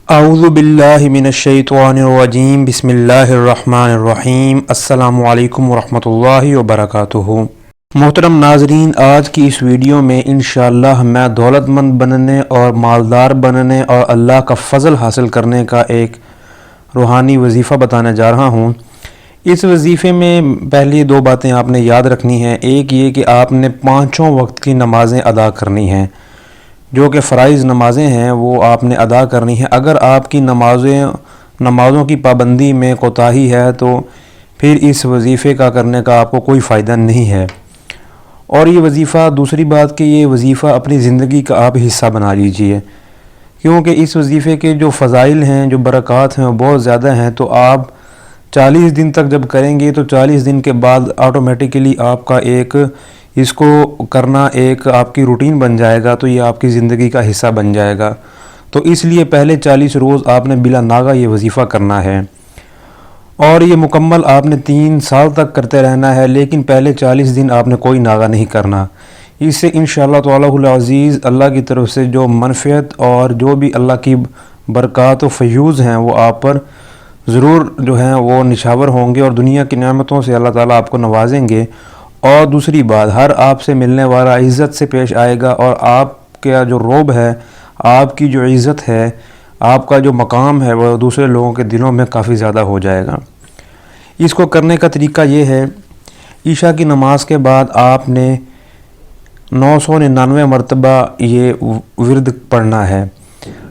اعوذ باللہ من الشیطان الرجیم بسم اللہ الرحمن الرحیم السلام علیکم ورحمۃ اللہ وبرکاتہ۔ محترم ناظرین، آج کی اس ویڈیو میں انشاءاللہ میں دولت مند بننے اور مالدار بننے اور اللہ کا فضل حاصل کرنے کا ایک روحانی وظیفہ بتانے جا رہا ہوں۔ اس وظیفے میں پہلی دو باتیں آپ نے یاد رکھنی ہیں۔ ایک یہ کہ آپ نے 5 وقت کی نمازیں ادا کرنی ہیں، جو کہ فرائض نمازیں ہیں وہ آپ نے ادا کرنی ہیں۔ اگر آپ کی نمازوں کی پابندی میں کوتاہی ہے تو پھر اس وظیفے کا کرنے کا آپ کو کوئی فائدہ نہیں ہے۔ اور یہ وظیفہ، دوسری بات کہ یہ وظیفہ اپنی زندگی کا آپ حصہ بنا لیجئے، کیونکہ اس وظیفے کے جو فضائل ہیں، جو برکات ہیں وہ بہت زیادہ ہیں۔ تو آپ 40 دن تک جب کریں گے تو 40 دن کے بعد آٹومیٹیکلی آپ کا اس کو کرنا ایک آپ کی روٹین بن جائے گا، تو یہ آپ کی زندگی کا حصہ بن جائے گا۔ تو اس لیے پہلے 40 روز آپ نے بلا ناغہ یہ وظیفہ کرنا ہے، اور یہ مکمل آپ نے 3 سال تک کرتے رہنا ہے، لیکن پہلے 40 دن آپ نے کوئی ناغہ نہیں کرنا۔ اس سے انشاءاللہ تعالی العزیز اللہ کی طرف سے جو منفعت اور جو بھی اللہ کی برکات و فیوز ہیں وہ آپ پر ضرور جو ہیں وہ نشاور ہوں گے، اور دنیا کی نعمتوں سے اللہ تعالیٰ آپ کو نوازیں گے۔ اور دوسری بات، ہر آپ سے ملنے والا عزت سے پیش آئے گا، اور آپ کا جو روب ہے، آپ کی جو عزت ہے، آپ کا جو مقام ہے وہ دوسرے لوگوں کے دلوں میں کافی زیادہ ہو جائے گا۔ اس کو کرنے کا طریقہ یہ ہے، عشاء کی نماز کے بعد آپ نے 999 مرتبہ یہ ورد پڑھنا ہے۔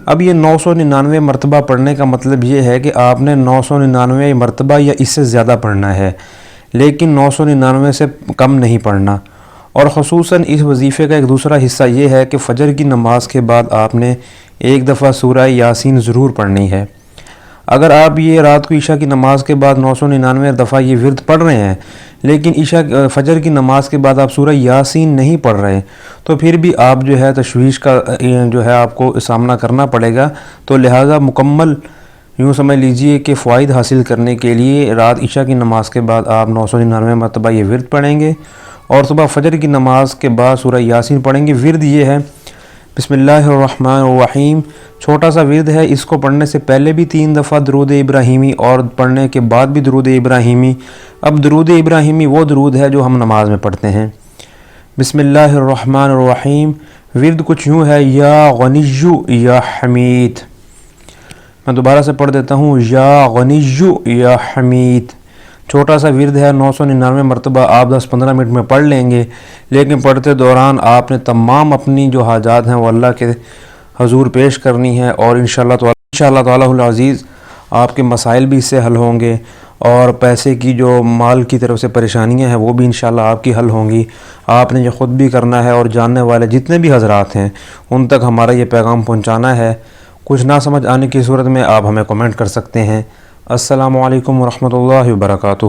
اب یہ 999 مرتبہ پڑھنے کا مطلب یہ ہے کہ آپ نے 999 مرتبہ یا اس سے زیادہ پڑھنا ہے، لیکن 999 سے کم نہیں پڑھنا۔ اور خصوصاً اس وظیفے کا ایک دوسرا حصہ یہ ہے کہ فجر کی نماز کے بعد آپ نے ایک دفعہ سورہ یاسین ضرور پڑھنی ہے۔ اگر آپ یہ رات کو عشاء کی نماز کے بعد 999 دفعہ یہ ورد پڑھ رہے ہیں، لیکن فجر کی نماز کے بعد آپ سورہ یاسین نہیں پڑھ رہے، تو پھر بھی آپ جو ہے تشویش کا جو ہے آپ کو سامنا کرنا پڑے گا۔ تو لہٰذا مکمل یوں سمجھ لیجئے کہ فوائد حاصل کرنے کے لیے رات عشاء کی نماز کے بعد آپ 999 مرتبہ یہ ورد پڑھیں گے، اور صبح فجر کی نماز کے بعد سورہ یاسین پڑھیں گے۔ ورد یہ ہے بسم اللہ الرحمن الرحیم، چھوٹا سا ورد ہے۔ اس کو پڑھنے سے پہلے بھی 3 دفعہ درود ابراہیمی اور پڑھنے کے بعد بھی درود ابراہیمی۔ اب درود ابراہیمی وہ درود ہے جو ہم نماز میں پڑھتے ہیں۔ بسم اللہ الرحمن الرحیم، ورد کچھ یوں ہے، یا غنیّ یا حمید۔ میں دوبارہ سے پڑھ دیتا ہوں، یا غنیّ یا حمید۔ چھوٹا سا ورد ہے، 999 مرتبہ آپ 10-15 منٹ میں پڑھ لیں گے، لیکن پڑھتے دوران آپ نے تمام اپنی جو حاجات ہیں وہ اللہ کے حضور پیش کرنی ہے، اور انشاءاللہ تعالی العزیز آپ کے مسائل بھی اس سے حل ہوں گے، اور پیسے کی جو مال کی طرف سے پریشانیاں ہیں وہ بھی انشاءاللہ آپ کی حل ہوں گی۔ آپ نے یہ خود بھی کرنا ہے، اور جاننے والے جتنے بھی حضرات ہیں ان تک ہمارا یہ پیغام پہنچانا ہے۔ کچھ نہ سمجھ آنے کی صورت میں آپ ہمیں کمنٹ کر سکتے ہیں۔ السلام علیکم ورحمۃ اللہ وبرکاتہ۔